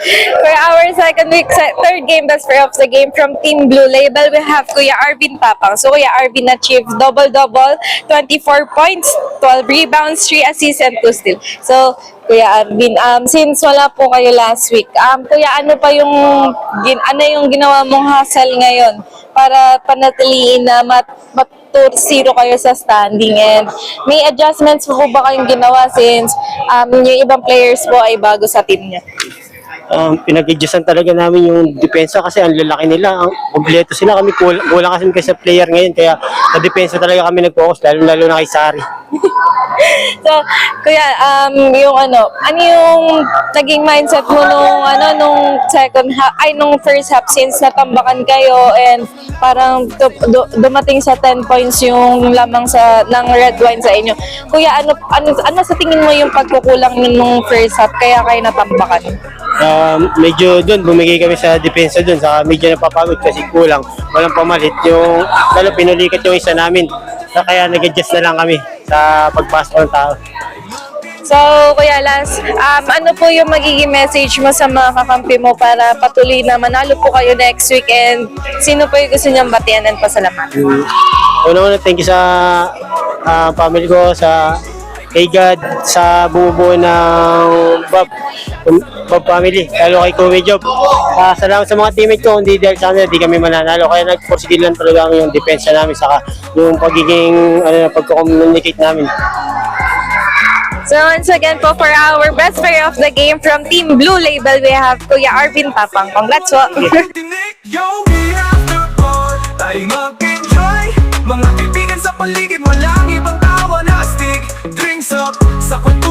For our second week, third game best player of the game from Team Blue Label, we have Kuya Arvin Tapang. So Kuya Arvin achieved double-double, 24 points, 12 rebounds, 3 assists, and 2 steals. So Kuya Arvin, since wala po kayo last week, Kuya, ano pa yung, ano yung ginawa mong hustle ngayon para panatiliin na 2-0 kayo sa standing, and may adjustments po ba kayong ginawa since yung ibang players po ay bago sa team niya? Pinag-adjustan talaga namin yung depensa kasi ang lalaki nila, ang kompleto sila. Kami kulang kasi kasi sa player ngayon, kaya sa depensa talaga kami nag-focus, lalo na kay Sari. So, Kuya, yung ano yung naging mindset mo nung nung first half since natambakan kayo and parang dumating sa 10 points yung lamang ng red wine sa inyo. Kuya, ano sa tingin mo yung pagkukulang nung first half kaya kayo natambakan? Medyo doon, bumigay kami sa depensa doon, saka medyo napapagod kasi kulang, walang pamalit. Yung, lalo pinulikat yung isa namin, kaya nag-adjust na lang kami sa pagpasok ng tao. So, Kuya Lance, ano po yung magiging message mo sa mga kakampi mo para patuloy na manalo po kayo next week, and sino po yung gusto niyang batian and pasalamatan? Una, thank you sa family ko, sa kay God, sa bumubuo ng Bob family, lalo kay Kuya Job. Salamat sa mga teammate ko, hindi dahil sa kanila, di kami mananalo. Kaya nag-proceed lang talaga yung depensa namin, saka yung pagiging pagko-communicate namin. So once again po, for our best player of the game from Team Blue Label, we have Kuya Arvin Tapang. Congrats po! Tayo mag-enjoy, mga kaibigan sa paligid, walang ibang tawa na astig. Drinks up, sa kwento